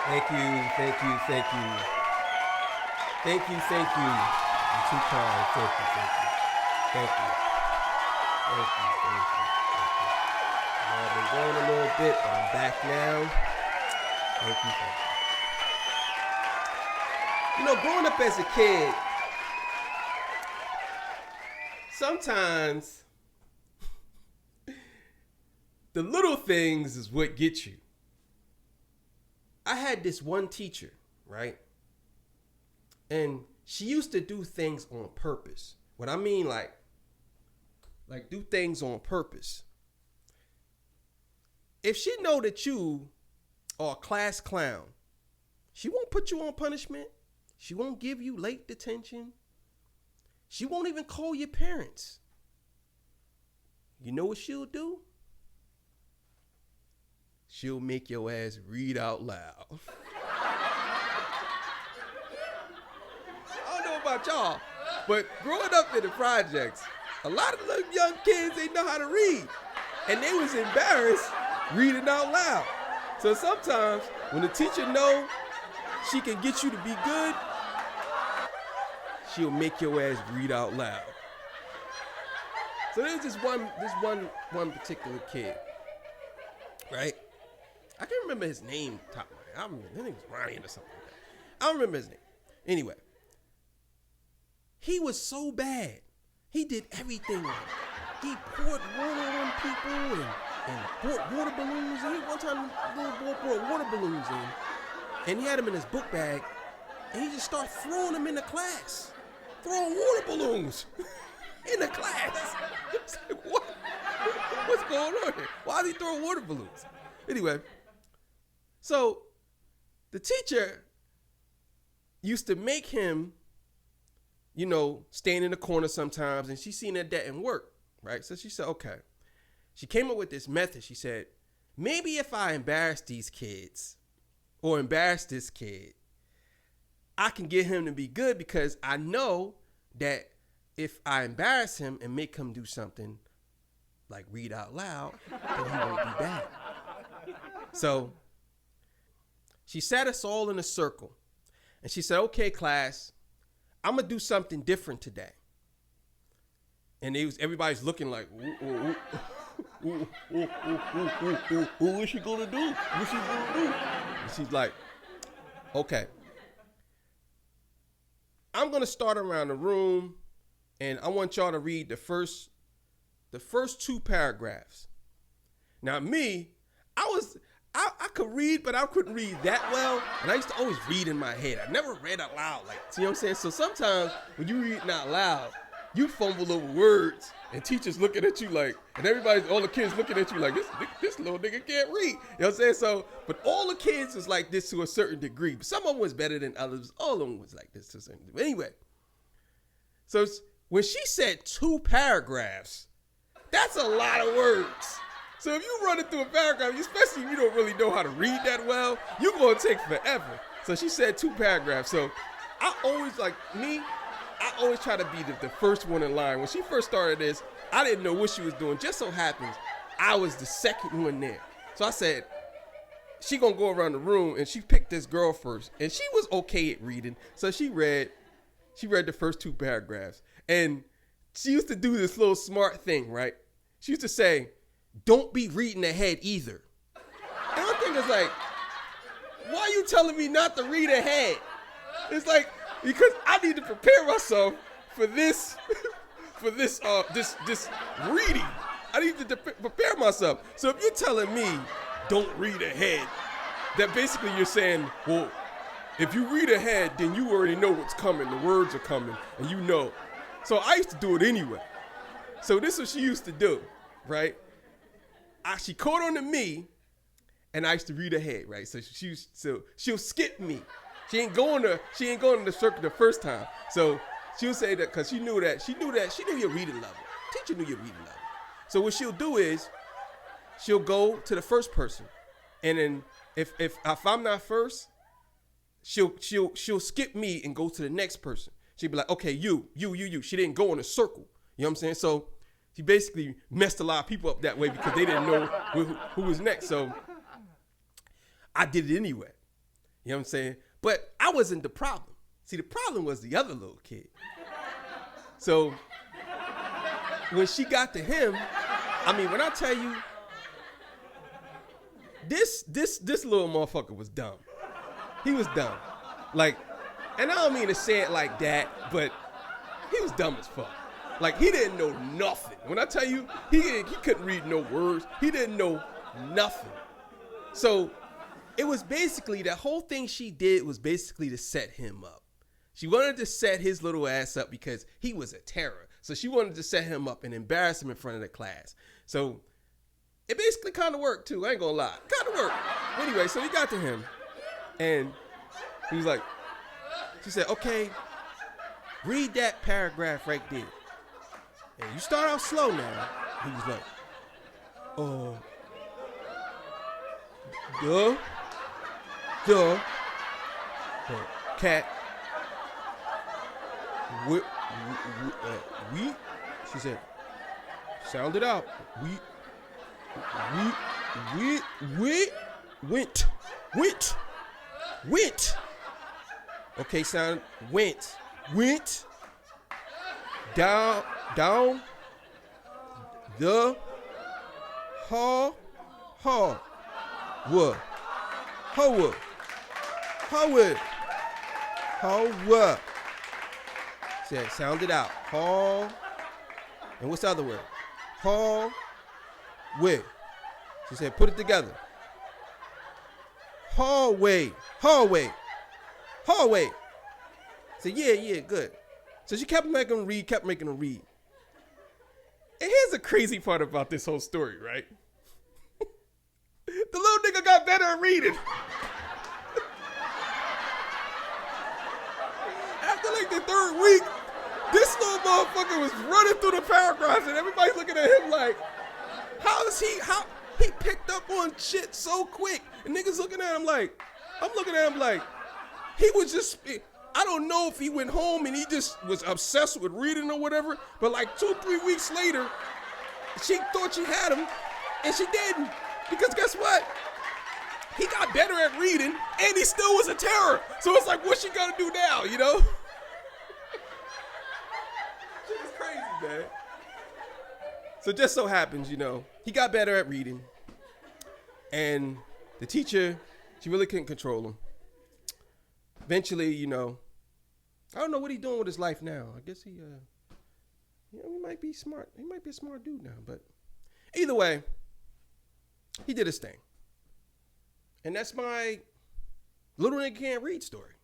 Thank you, thank you, thank you. Thank you, thank you. You're too kind. Thank you, thank you. Thank you. Thank you, thank you, thank you. I've been going a little bit, but I'm back now. Thank you, thank you. You know, growing up as a kid, sometimes the little things is what get you. I had this one teacher, right? And she used to do things on purpose. What I mean, like do things on purpose. If she know that you are a class clown, she won't put you on punishment. She won't give you late detention. She won't even call your parents. You know what she'll do? She'll make your ass read out loud. I don't know about y'all, but growing up in the projects, a lot of the young kids, they know how to read. And they was embarrassed reading out loud. So sometimes when the teacher know she can get you to be good, she'll make your ass read out loud. So there's this one particular kid, right? I can't remember his name top of my head. I remember his name was Ryan or something like that. I don't remember his name. Anyway, he was so bad. He did everything right. He poured water on people and brought water balloons. And one time, the little boy brought water balloons in, and he had them in his book bag, and he just started throwing them in the class. Throwing water balloons in the class. It's like, what? What's going on here? Why is he throwing water balloons? Anyway, so the teacher used to make him, stand in the corner sometimes, and she seen that didn't work, right? So she said, okay. She came up with this method. She said, maybe if I embarrass these kids or embarrass this kid, I can get him to be good, because I know that if I embarrass him and make him do something like read out loud, then he won't be bad. So she sat us all in a circle, and she said, okay, class, I'm going to do something different today. And everybody's looking like, what is she going to do? What's she going to do? And she's like, okay. I'm going to start around the room, and I want y'all to read the first two paragraphs. Now, me, I could read, but I couldn't read that well. And I used to always read in my head. I never read out loud. See what I'm saying? So sometimes when you read out loud, you fumble over words, and teachers looking at you like, and all the kids looking at you like, this little nigga can't read. You know what I'm saying? So, but all the kids was like this to a certain degree. But some of them was better than others. All of them was like this to a certain degree. Anyway, so when she said 2 paragraphs, that's a lot of words. So if you run it through a paragraph, especially if you don't really know how to read that well, you're going to take forever. So she said 2 paragraphs. So I always try to be the first one in line. When she first started this, I didn't know what she was doing. Just so happens, I was the second one there. So I said, she going to go around the room, and she picked this girl first. And she was okay at reading. So she read the first 2 paragraphs. And she used to do this little smart thing, right? She used to say, don't be reading ahead either. And I think it's like, why are you telling me not to read ahead? It's like, because I need to prepare myself for this reading. I need to prepare myself. So if you're telling me don't read ahead, that basically you're saying, well, if you read ahead, then you already know what's coming. The words are coming, and you know. So I used to do it anyway. So this is what she used to do, right? She caught on to me, and I used to read ahead, right? So she'll skip me. She ain't going to the circle the first time. So she'll say that because she knew your reading level. Teacher knew your reading level. So what she'll do is she'll go to the first person, and then if I'm not first, she'll skip me and go to the next person. She'd be like, okay, you. She didn't go in a circle. You know what I'm saying? So she basically messed a lot of people up that way because they didn't know who was next. So I did it anyway. You know what I'm saying? But I wasn't the problem. See, the problem was the other little kid. So when she got to him, I mean, when I tell you, this little motherfucker was dumb. He was dumb. Like, and I don't mean to say it like that, but he was dumb as fuck. Like, he didn't know nothing. When I tell you, he couldn't read no words. He didn't know nothing. So it was basically, the whole thing she did was basically to set him up. She wanted to set his little ass up because he was a terror. So she wanted to set him up and embarrass him in front of the class. So it basically kind of worked too. I ain't gonna lie. Kind of worked. Anyway, so he got to him and he was like, she said, okay, read that paragraph right there. And you start out slow now. He was like, oh, the cat, we, she said, sound it out. We went. Okay, sound, went, down, the, said, sound it out. And what's the other word? Hallway. She said, put it together. Hallway. I said, yeah, good. So she kept making him read. And here's the crazy part about this whole story, right? The little nigga got better at reading. After like the third week, this little motherfucker was running through the paragraphs and everybody's looking at him like, how he picked up on shit so quick. And niggas looking at him like, I'm looking at him like, he was just, I don't know if he went home and he just was obsessed with reading or whatever, but like 2-3 weeks later, she thought she had him and she didn't. Because guess what? He got better at reading and he still was a terror. So it's like, what's she gonna do now, you know? Shit is crazy, man. So just so happens, you know, he got better at reading and the teacher, she really couldn't control him. Eventually, you know, I don't know what he's doing with his life now. I guess he might be smart. He might be a smart dude now, but either way, he did his thing. And that's my little nigga can't read story.